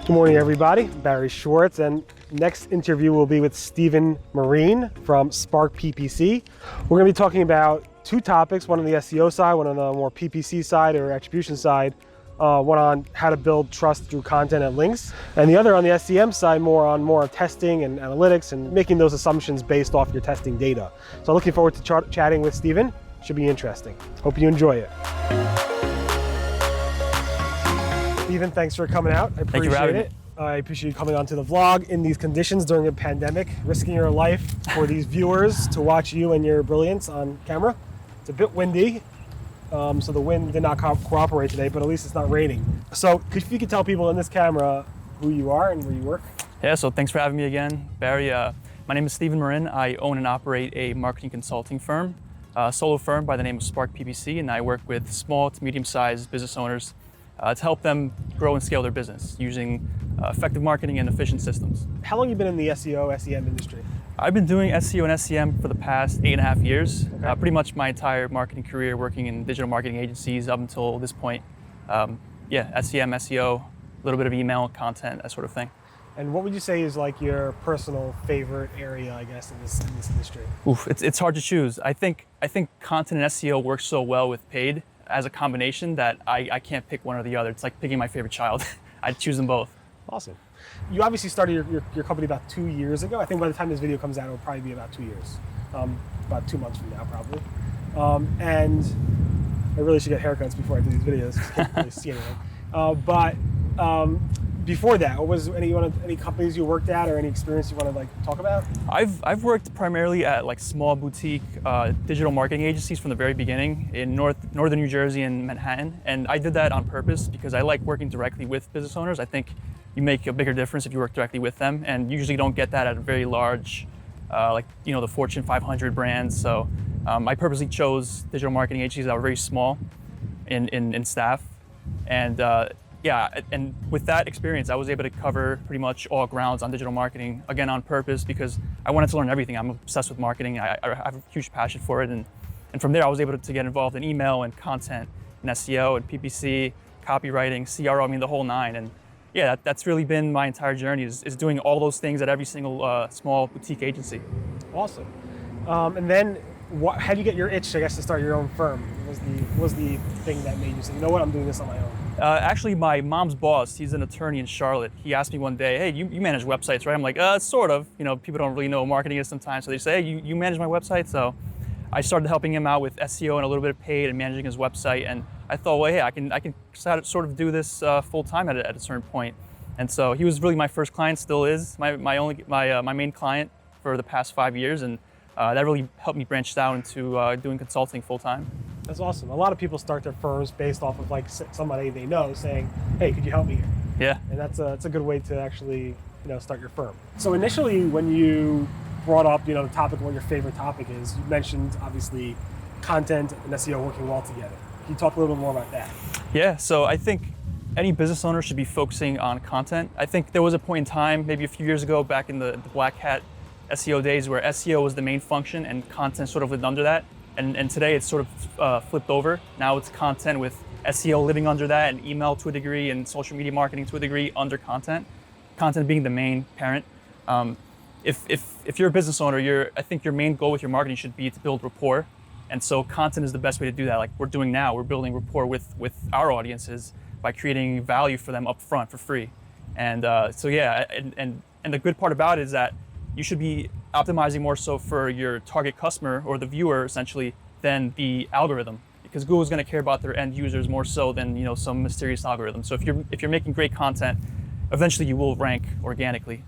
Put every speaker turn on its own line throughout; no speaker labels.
Good morning, everybody. Barry Schwartz, and next interview will be with Marin from Spark PPC. We're going to be talking about two topics, one on the SEO side, one on the more PPC side or attribution side, one on how to build trust through content and links, and the other on the SEM side, more testing and analytics and making those assumptions based off your testing data. So looking forward to chatting with Steven. Should be interesting. Hope you enjoy it. Steven, thanks for coming out. I appreciate it. I appreciate you coming onto the vlog in these conditions during a pandemic, risking your life for these viewers to watch you and your brilliance on camera. It's a bit windy, so the wind did not cooperate today, but at least it's not raining. So if you could tell people in this camera who you are and where you work.
Yeah, so thanks for having me again, Barry. My name is Marin. I own and operate a marketing consulting firm, a solo firm by the name of Spark PPC, and I work with small to medium-sized business owners to help them grow and scale their business using effective marketing and efficient systems.
How long have you been in the SEO, SEM industry?
I've been doing SEO and SEM for the past 8.5 years. Okay. Pretty much my entire marketing career working in digital marketing agencies up until this point. Yeah, SEM, SEO, a little bit of email, content, that sort of thing.
And what would you say is like your personal favorite area, I guess, in this industry?
Oof, it's hard to choose. I think content and SEO work so well with paid as a combination that I can't pick one or the other. It's like picking my favorite child. I'd choose them both.
Awesome. You obviously started your company about 2 years ago. I think by the time this video comes out, it'll probably be about 2 years. About 2 months from now, probably. And I really should get haircuts before I do these videos. I can't really see anything. Before that, what was any companies you worked at or any experience you want to talk about?
I've worked primarily at small boutique digital marketing agencies from the very beginning in northern New Jersey and Manhattan, and I did that on purpose because I like working directly with business owners. I think you make a bigger difference if you work directly with them, and you usually don't get that at a very large, the Fortune 500 brands. So I purposely chose digital marketing agencies that were very small in staff, and yeah, and with that experience, I was able to cover pretty much all grounds on digital marketing, again, on purpose, because I wanted to learn everything. I'm obsessed with marketing. I have a huge passion for it. And from there, I was able to get involved in email and content and SEO and PPC, copywriting, CRO, the whole nine. And yeah, that's really been my entire journey, is doing all those things at every single small boutique agency.
Awesome. And then how did you get your itch, I guess, to start your own firm? What was the thing that made you say, you know what, I'm doing this on my own?
Actually, my mom's boss, he's an attorney in Charlotte. He asked me one day, hey, you manage websites, right? I'm like, sort of. People don't really know what marketing is sometimes. So they say, hey, you manage my website? So I started helping him out with SEO and a little bit of paid and managing his website. And I thought, well, hey, I can sort of do this full time at a certain point. And so he was really my first client, still is my main client for the past 5 years. And that really helped me branch out into doing consulting full time.
That's awesome. A lot of people start their firms based off of somebody they know saying, hey, could you help me here?
Yeah.
And that's a good way to actually start your firm. So initially when you brought up the topic of what your favorite topic is, you mentioned obviously content and SEO working well together. Can you talk a little bit more about that?
Yeah, so I think any business owner should be focusing on content. I think there was a point in time, maybe a few years ago, back in the black hat SEO days, where SEO was the main function and content sort of lived under that. And today it's sort of flipped over. Now it's content with SEO living under that, and email to a degree, and social media marketing to a degree under content. Content being the main parent. If you're a business owner, I think your main goal with your marketing should be to build rapport. And so content is the best way to do that. Like we're doing now, we're building rapport with our audiences by creating value for them up front for free. And so yeah, and the good part about it is that you should be optimizing more so for your target customer or the viewer essentially than the algorithm, because Google's going to care about their end users more so than some mysterious algorithm. So if you're making great content, eventually you will rank organically.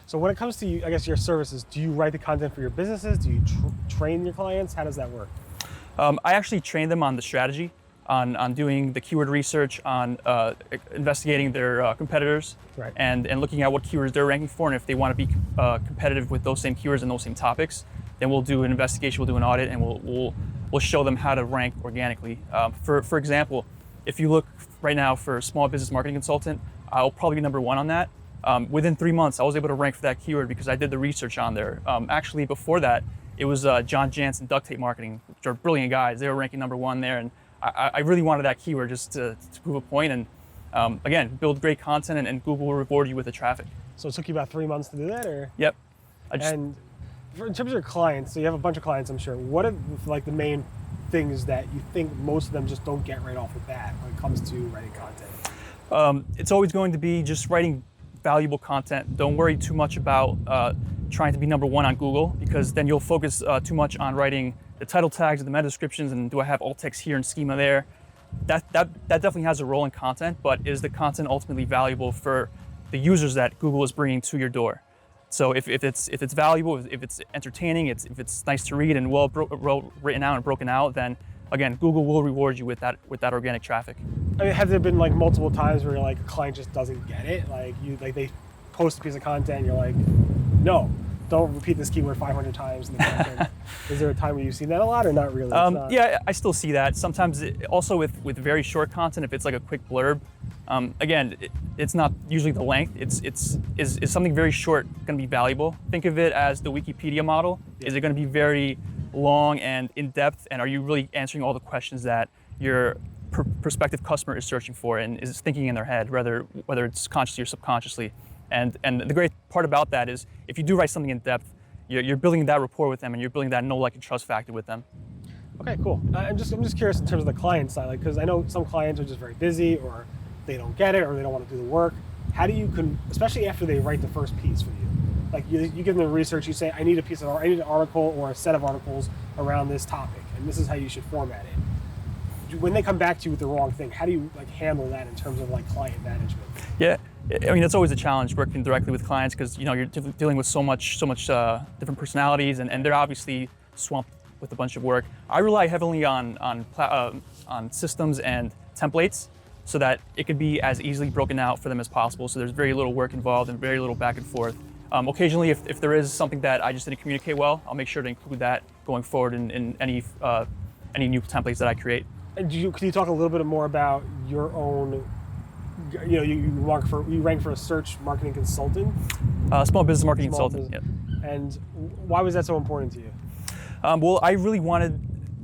So when it comes to, I guess, your services, do you write the content for your businesses? Do you train your clients? How does that work?
I actually train them on the strategy, on doing the keyword research, on investigating their competitors,
right,
and looking at what keywords they're ranking for, and if they want to be competitive with those same keywords and those same topics, then we'll do an investigation, we'll do an audit, and we'll show them how to rank organically. For example, if you look right now for a small business marketing consultant, I'll probably be number 1 on that. Within 3 months, I was able to rank for that keyword because I did the research on there. Actually, before that, it was John Jansen Duct Tape Marketing, which are brilliant guys. They were ranking number 1 there, and I really wanted that keyword just to prove a point. And Again, build great content and Google will reward you with the traffic.
So it took you about 3 months to do that, or?
Yep.
In terms of your clients, so you have a bunch of clients, I'm sure. What are like the main things that you think most of them just don't get right off the bat when it comes to writing content?
It's always going to be just writing valuable content. Don't worry too much about trying to be number one on Google, because then you'll focus too much on writing the title tags and the meta descriptions and do I have alt text here and schema there. That definitely has a role in content, but is the content ultimately valuable for the users that Google is bringing to your door? So if it's valuable, if it's entertaining, if it's nice to read and well written out and broken out, then again, Google will reward you with that organic traffic.
I mean, have there been like multiple times where you're like a client just doesn't get it? Like they post a piece of content and you're like, no, don't repeat this keyword 500 times in the content. Is there a time where you've seen that a lot or not really?
Yeah, I still see that. Sometimes also with very short content, if it's like a quick blurb, again, it's not usually the length. Is something very short going to be valuable? Think of it as the Wikipedia model. Is it going to be very long and in-depth, and are you really answering all the questions that your prospective customer is searching for and is thinking in their head, whether it's consciously or subconsciously? And the great part about that is if you do write something in depth, you're building that rapport with them and you're building that know, like, and trust factor with them.
Okay, cool. I'm just curious in terms of the client side, like, because I know some clients are just very busy or they don't get it or they don't want to do the work. How do you especially after they write the first piece for you? Like you give them the research, you say, I need an article or a set of articles around this topic, and this is how you should format it. When they come back to you with the wrong thing, how do you like handle that in terms of like client management?
Yeah, I mean, it's always a challenge working directly with clients because you're dealing with so much different personalities, and they're obviously swamped with a bunch of work. I rely heavily on systems and templates so that it could be as easily broken out for them as possible. So there's very little work involved and very little back and forth. Occasionally, if there is something that I just didn't communicate well, I'll make sure to include that going forward in any new templates that I create.
And can you talk a little bit more about your own? You rank for a search marketing consultant.
Small business marketing consultant. Yeah.
And why was that so important to you?
Well, I really wanted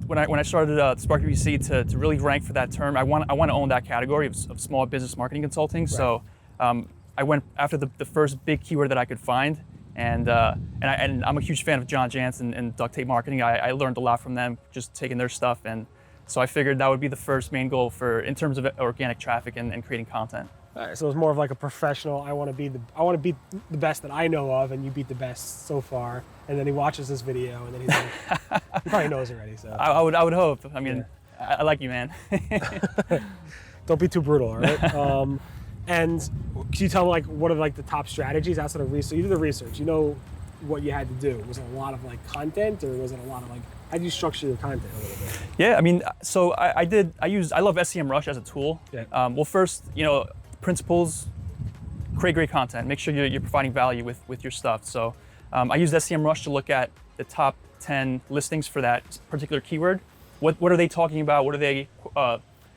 when I started Spark PPC to really rank for that term. I want to own that category of small business marketing consulting. Right. So I went after the first big keyword that I could find, and I'm a huge fan of John Jansen and duct tape marketing. I learned a lot from them just taking their stuff, and so I figured that would be the first main goal in terms of organic traffic and creating content.
All right, so it's more of like a professional. I want to be the best that I know of, and you beat the best so far. And then he watches this video, and then he's like, he probably knows already. So
I would hope. I mean, yeah. I like you, man.
Don't be too brutal, all right? And can you tell me, like, what are like the top strategies outside of research? You did the research. You know what you had to do. Was it a lot of like content, or was it a lot of like? How do you structure your content a little bit?
Yeah, I mean, so I love SEMRush as a tool.
Yeah.
Well, first, principles, create great content. Make sure you're providing value with your stuff. So I used SEMRush to look at the top 10 listings for that particular keyword. What are they talking about? What are they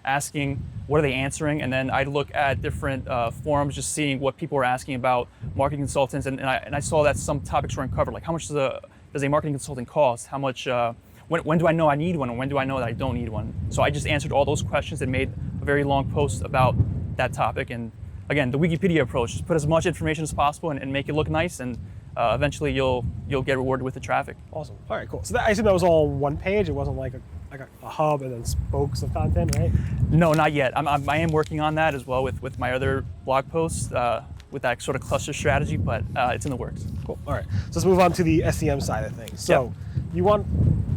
asking? What are they answering? And then I'd look at different forums, just seeing what people were asking about marketing consultants. And I saw that some topics were uncovered, like how much does a marketing consultant cost? How much? When do I know I need one, and when do I know that I don't need one? So I just answered all those questions and made a very long post about that topic. And again, the Wikipedia approach, just put as much information as possible and make it look nice, and eventually you'll get rewarded with the traffic.
Awesome. All right, cool. So I assume that was all on one page. It wasn't like a hub and then spokes of content, right?
No, not yet. I am working on that as well with my other blog posts with that sort of cluster strategy, but it's in the works. Cool.
All right. So let's move on to the SEM side of things. So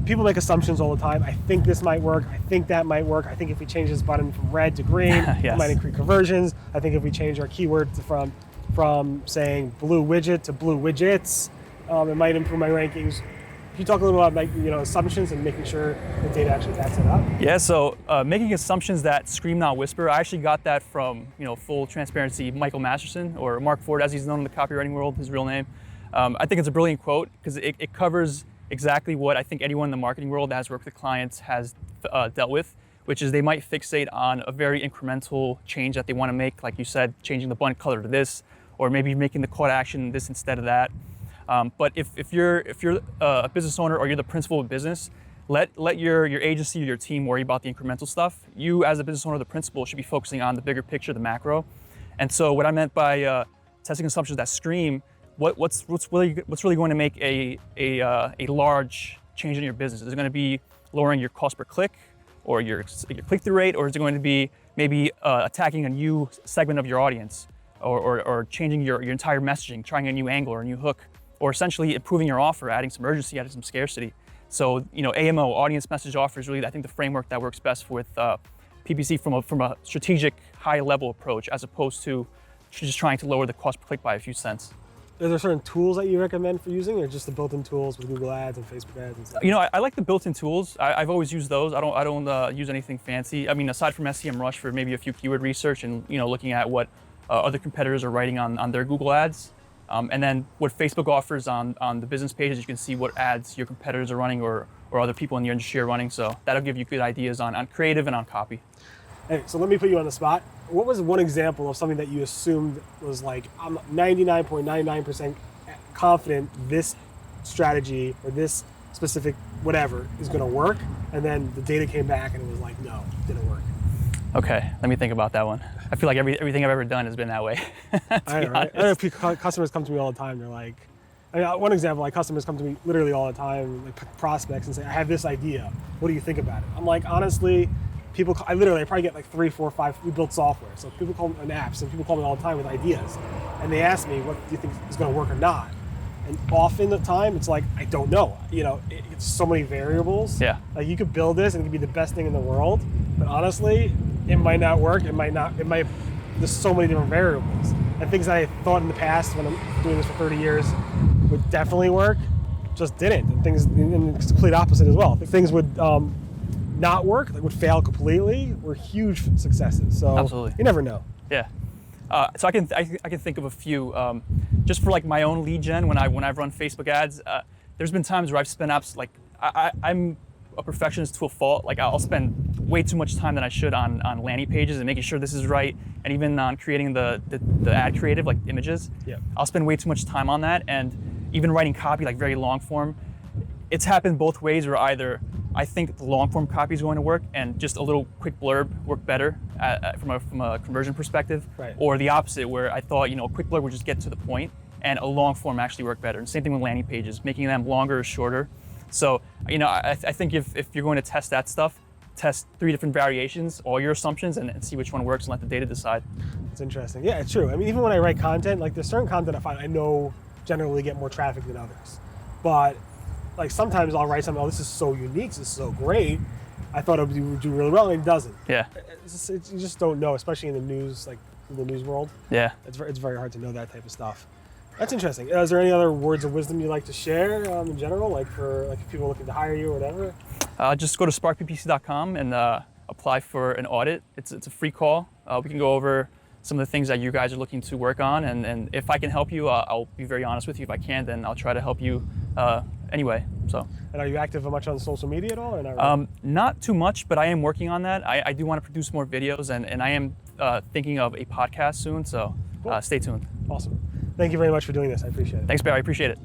people make assumptions all the time. I think this might work. I think that might work. I think if we change this button from red to green,
yes.
It might increase conversions. I think if we change our keyword from saying blue widget to blue widgets, it might improve my rankings. Can you talk a little about assumptions and making sure the data actually backs it up?
Yeah, so making assumptions that scream not whisper. I actually got that from, full transparency, Michael Masterson, or Mark Ford as he's known in the copywriting world, his real name. I think it's a brilliant quote because it covers exactly what I think anyone in the marketing world that has worked with clients has dealt with, which is they might fixate on a very incremental change that they want to make, like you said, changing the button color to this, or maybe making the call to action this instead of that. But if you're a business owner or you're the principal of a business, let your agency or your team worry about the incremental stuff. You, as a business owner, the principal, should be focusing on the bigger picture, the macro. And so what I meant by testing assumptions that scream, what's really going to make a large change in your business? Is it going to be lowering your cost per click, or your click-through rate, or is it going to be maybe attacking a new segment of your audience, or changing your entire messaging, trying a new angle or a new hook, or essentially improving your offer, adding some urgency, adding some scarcity? So, AMO, audience message offer, is really, I think, the framework that works best with PPC from a strategic, high-level approach, as opposed to just trying to lower the cost per click by a few cents.
Are there certain tools that you recommend for using, or just the built-in tools with Google Ads and Facebook Ads and stuff?
I like the built-in tools. I've always used those. I don't use anything fancy. I mean, aside from SEMRush for maybe a few keyword research and looking at what other competitors are writing on their Google Ads, and then what Facebook offers on the business pages. You can see what ads your competitors are running or other people in your industry are running. So that'll give you good ideas on creative and on copy.
Hey, so let me put you on the spot. What was one example of something that you assumed was like, I'm 99.99% confident this strategy or this specific whatever is going to work, and then the data came back and it was like, no, it didn't work?
Okay, let me think about that one. I feel like everything I've ever done has been that way.
I know, right? I know customers come to me all the time. They're like, one example, like customers come to me literally all the time, like prospects, and say, I have this idea. What do you think about it? I'm like, honestly, I probably get like 3, 4, 5, we build software. So people call me on apps, and people call me all the time with ideas. And they ask me, what do you think is going to work or not? And often the time, it's like, I don't know. It's so many variables.
Yeah.
Like, you could build this and it could be the best thing in the world, but honestly, it might not work. There's so many different variables. And things that I thought in the past, when I'm doing this for 30 years, would definitely work, just didn't. And it's the complete opposite as well. Things would not work, that would fail completely, were huge successes. So
absolutely,
you never know.
Yeah. So I can think of a few, just for like my own lead gen. When I've run Facebook ads, there's been times where I've spent apps like I'm a perfectionist to a fault. Like, I'll spend way too much time than I should on landing pages and making sure this is right, and even on creating the ad creative, like images.
Yeah.
I'll spend way too much time on that, and even writing copy, like very long form. It's happened both ways, where either I think the long form copy is going to work and just a little quick blurb work better from a conversion perspective,
right,
or the opposite, where I thought a quick blurb would just get to the point and a long form actually work better. And same thing with landing pages, making them longer or shorter. So I think if you're going to test that stuff, test 3 different variations, all your assumptions, and see which one works, and let the data decide.
It's interesting. Yeah, it's true. I mean, even when I write content, like there's certain content I know generally get more traffic than others, but like sometimes I'll write something, oh, this is so unique, this is so great, I thought it would do really well, and it doesn't.
Yeah.
You just don't know, especially in the news, like the news world.
Yeah.
It's very hard to know that type of stuff. That's interesting. Is there any other words of wisdom you'd like to share in general, like for if people are looking to hire you or whatever?
Just go to sparkppc.com and apply for an audit. It's a free call. We can go over some of the things that you guys are looking to work on, and if I can help you, I'll be very honest with you. If I can, then I'll try to help you anyway. So. And
are you active much on social media at all, or not really?
Not too much, but I am working on that. I do want to produce more videos, and I am thinking of a podcast soon, so cool. Stay tuned.
Awesome. Thank you very much for doing this. I appreciate it.
Thanks, Barry. I appreciate it.